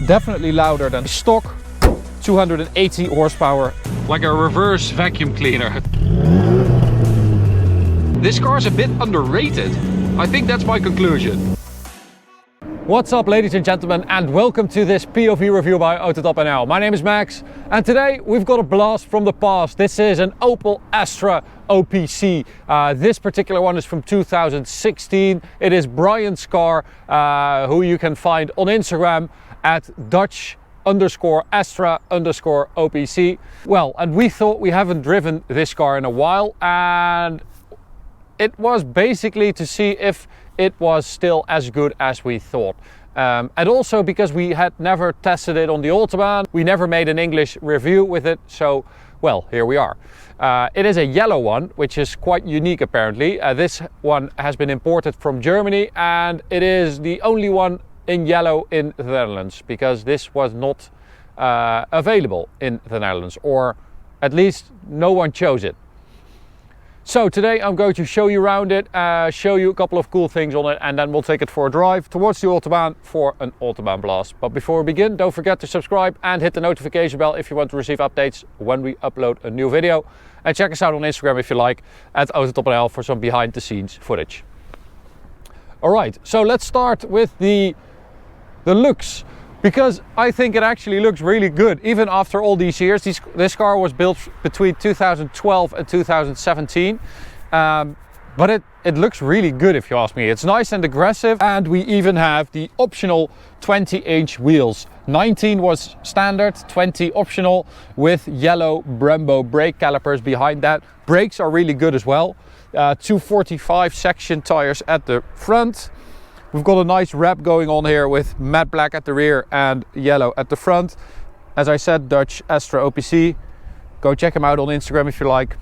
definitely louder than stock. 280 horsepower. Like a reverse vacuum cleaner. This car is a bit underrated. I think that's my conclusion. What's up, ladies and gentlemen, and welcome to this POV review by AutoTopNL. My name is Max, and today we've got a blast from the past. This is an Opel Astra OPC. This particular one is from 2016. It is Brian's car, who you can find on Instagram at Dutch_Astra_OPC. Well, and we thought we haven't driven this car in a while, and it was basically to see if it was still as good as we thought. And also because we had never tested it on the Autobahn, we never made an English review with it, so well, here we are. It is a yellow one, which is quite unique apparently. This one has been imported from Germany, and it is the only one in yellow in the Netherlands, because this was not available in the Netherlands, or at least no one chose it. So today I'm going to show you around it, show you a couple of cool things on it, and then we'll take it for a drive towards the Autobahn for an Autobahn blast. But before we begin, don't forget to subscribe and hit the notification bell if you want to receive updates when we upload a new video. And check us out on Instagram if you like, at AutoTopNL, for some behind the scenes footage. Alright, so let's start with the looks, because I think it actually looks really good even after all these years. This car was built between 2012 and 2017, but it looks really good if you ask me. It's nice and aggressive, and we even have the optional 20-inch wheels. 19 was standard, 20 optional, with yellow Brembo brake calipers behind that. Brakes are really good as well. 245 section tires at the front. We've got a nice wrap going on here with matte black at the rear and yellow at the front. As I said, Dutch Astra OPC. Go check him out on Instagram if you like.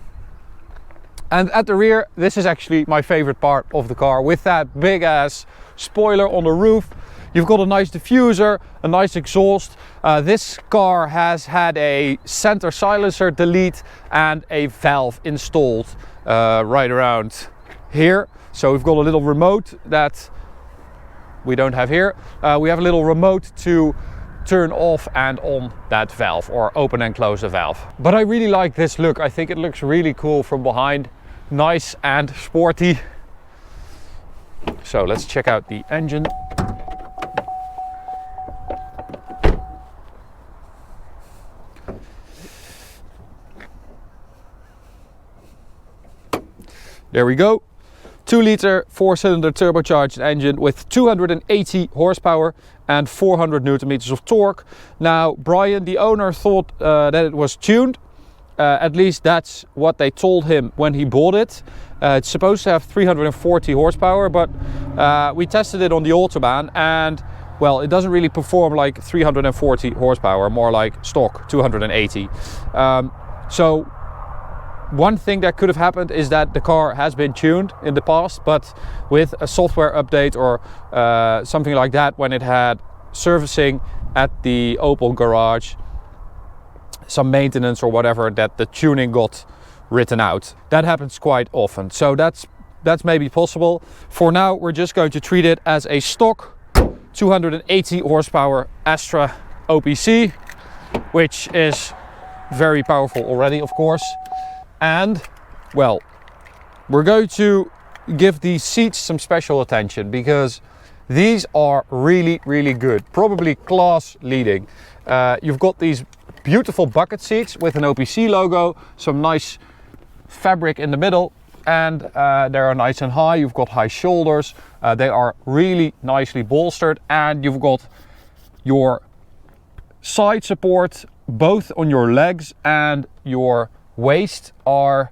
And at the rear, this is actually my favorite part of the car, with that big ass spoiler on the roof. You've got a nice diffuser, a nice exhaust. This car has had a center silencer delete and a valve installed right around here. So we've got a little remote that we don't have here. We have a little remote to turn off and on that valve, or open and close the valve. But I really like this look. I think it looks really cool from behind. Nice and sporty. So let's check out the engine. There we go. 2-liter 4-cylinder turbocharged engine with 280 horsepower and 400 Newton meters of torque. Now, Brian, the owner, thought that it was tuned. At least that's what they told him when he bought it. It's supposed to have 340 horsepower, but we tested it on the Autobahn, and well, it doesn't really perform like 340 horsepower, more like stock 280. So one thing that could have happened is that the car has been tuned in the past, but with a software update or something like that, when it had servicing at the Opel garage, some maintenance or whatever, that the tuning got written out. That happens quite often, so that's maybe possible. For now, we're just going to treat it as a stock 280 horsepower Astra OPC, which is very powerful already, of course. And well, we're going to give these seats some special attention, because these are really, really good, probably class leading. You've got these beautiful bucket seats with an OPC logo, some nice fabric in the middle, and they are nice and high. You've got high shoulders. They are really nicely bolstered, and you've got your side support both on your legs and your waist are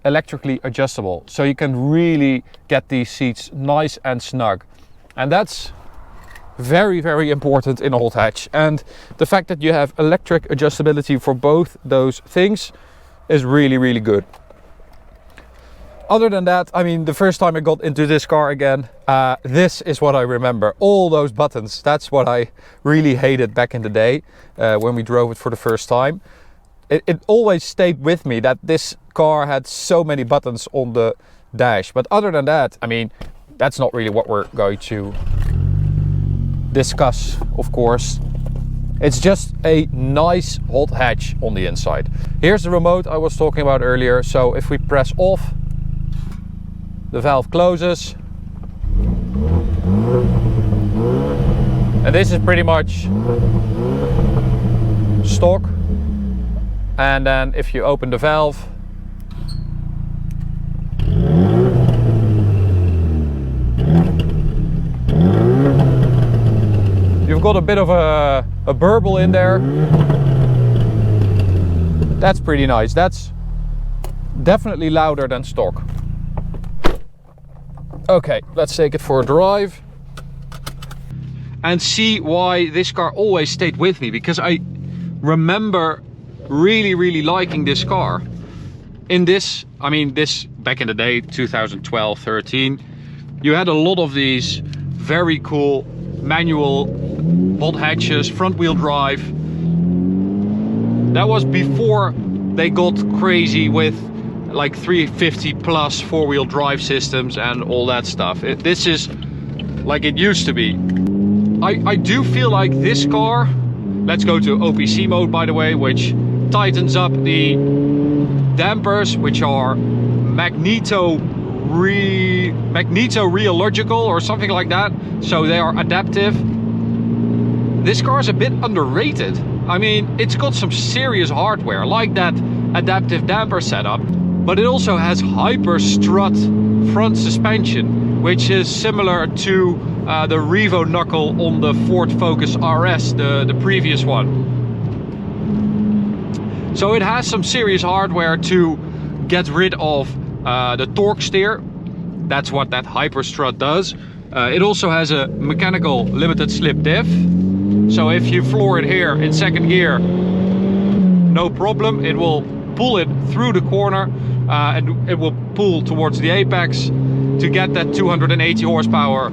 electrically adjustable, so you can really get these seats nice and snug, and that's very, very important in a hot hatch. And the fact that you have electric adjustability for both those things is really, really good. Other than that, I mean, the first time I got into this car again, this is what I remember. All those buttons, that's what I really hated back in the day when we drove it for the first time. It always stayed with me that this car had so many buttons on the dash. But other than that, I mean, that's not really what we're going to discuss, of course. It's just a nice hot hatch on the inside. Here's the remote I was talking about earlier. So if we press off, the valve closes. And this is pretty much stock. And then if you open the valve, you've got a bit of a burble in there. That's pretty nice. That's definitely louder than stock. Okay, let's take it for a drive and see why this car always stayed with me, because I remember really liking this car. In this, I mean, this back in the day, 2012, 13, you had a lot of these very cool manual hot hatches, front wheel drive. That was before they got crazy with like 350 plus four-wheel drive systems and all that stuff. This is like it used to be. I do feel like this car, let's go to OPC mode by the way, which tightens up the dampers, which are rheological or something like that, so they are adaptive. This car is a bit underrated. I mean, it's got some serious hardware like that adaptive damper setup, but it also has hyper strut front suspension, which is similar to the Revo knuckle on the Ford Focus RS, the previous one. So it has some serious hardware to get rid of the torque steer. That's what that hyper strut does. It also has a mechanical limited slip diff. So if you floor it here in second gear, no problem. It will pull it through the corner and it will pull towards the apex to get that 280 horsepower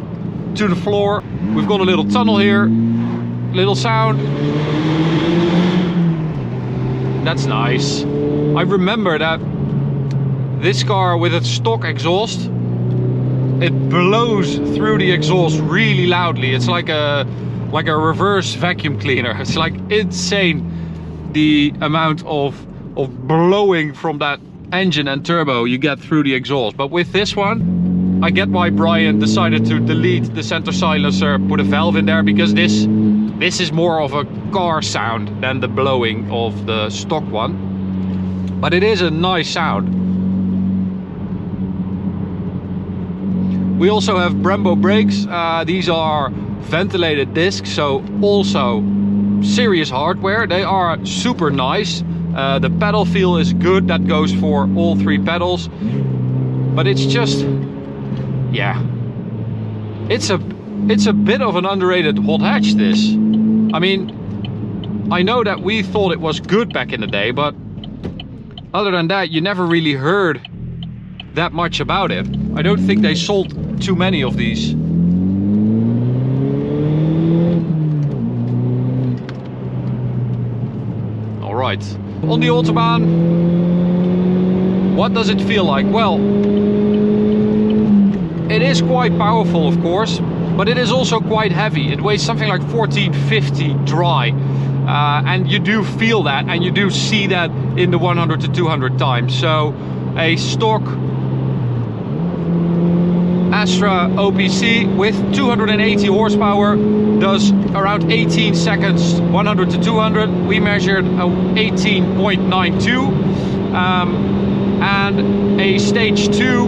to the floor. We've got a little tunnel here, little sound. That's nice. I remember that this car with its stock exhaust, it blows through the exhaust really loudly. It's like a reverse vacuum cleaner. It's like insane the amount of blowing from that engine and turbo you get through the exhaust. But with this one, I get why Brian decided to delete the center silencer, put a valve in there, because this is more of a car sound than the blowing of the stock one. But it is a nice sound. We also have Brembo Brakes. These are ventilated discs, so also serious hardware. They are super nice. The pedal feel is good. That goes for all three pedals. But it's just, yeah, it's a bit of an underrated hot hatch, this. I mean, I know that we thought it was good back in the day, but other than that, you never really heard that much about it. I don't think they sold too many of these. All right, on the Autobahn, what does it feel like? Well, it is quite powerful, of course, but it is also quite heavy. It weighs something like 1450 dry. And you do feel that, and you do see that in the 100 to 200 times. So a stock Astra OPC with 280 horsepower does around 18 seconds 100 to 200. We measured 18.92. And a stage 2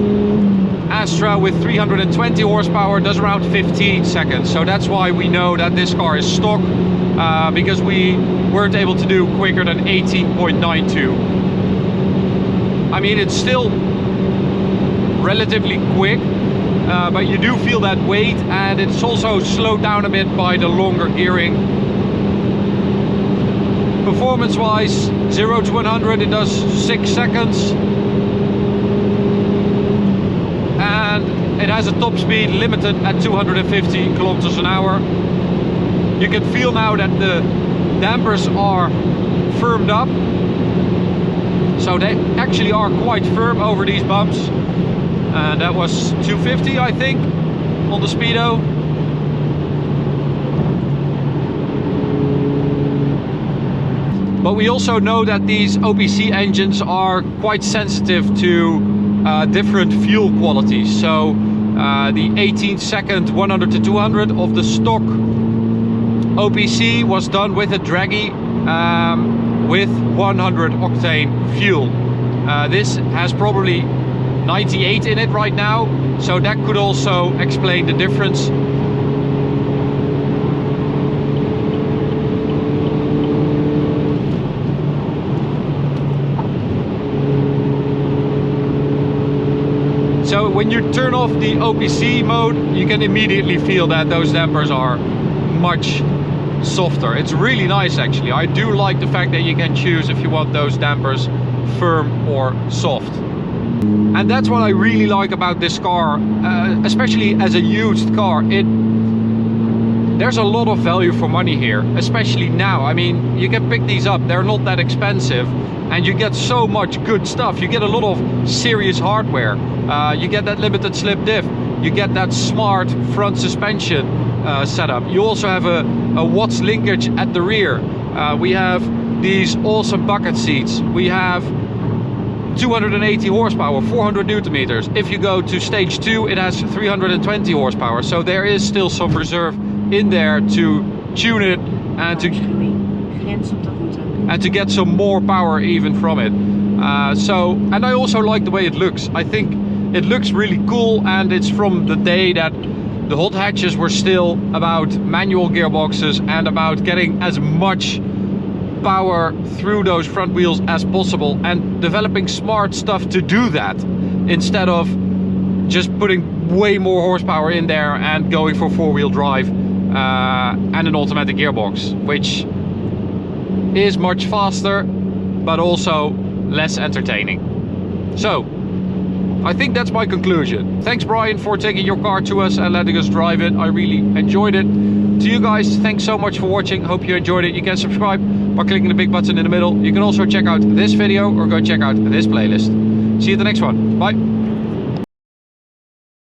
Astra with 320 horsepower does around 15 seconds. So that's why we know that this car is stock, because we weren't able to do quicker than 18.92. I mean, it's still relatively quick, but you do feel that weight, and it's also slowed down a bit by the longer gearing. Performance wise, 0 to 100 it does 6 seconds. And it has a top speed limited at 250 kilometers an hour. You can feel now that the dampers are firmed up. So they actually are quite firm over these bumps. And that was 250, I think, on the speedo. But we also know that these OPC engines are quite sensitive to different fuel qualities. So the 18-second 100 to 200 of the stock OPC was done with a draggy with 100 octane fuel. This has probably 98 in it right now, so that could also explain the difference. So when you turn off the OPC mode, you can immediately feel that those dampers are much softer. It's really nice actually. I do like the fact that you can choose if you want those dampers firm or soft. And that's what I really like about this car, especially as a used car. There's a lot of value for money here, especially now. I mean, you can pick these up, they're not that expensive, and you get so much good stuff. You get a lot of serious hardware. You get that limited slip diff, you get that smart front suspension setup. You also have a Watts linkage at the rear. We have these awesome bucket seats. We have 280 horsepower, 400 newton meters. If you go to stage 2, it has 320 horsepower. So there is still some reserve in there to tune it and to get some more power even from it. And I also like the way it looks. I think it looks really cool, and it's from the day that the hot hatches were still about manual gearboxes and about getting as much power through those front wheels as possible, and developing smart stuff to do that instead of just putting way more horsepower in there and going for four-wheel drive and an automatic gearbox, which is much faster but also less entertaining. So I think that's my conclusion. Thanks Brian for taking your car to us and letting us drive it. I really enjoyed it. To you guys, thanks so much for watching. Hope you enjoyed it. You can subscribe by clicking the big button in the middle. You can also check out this video or go check out this playlist. See you at the next one. Bye.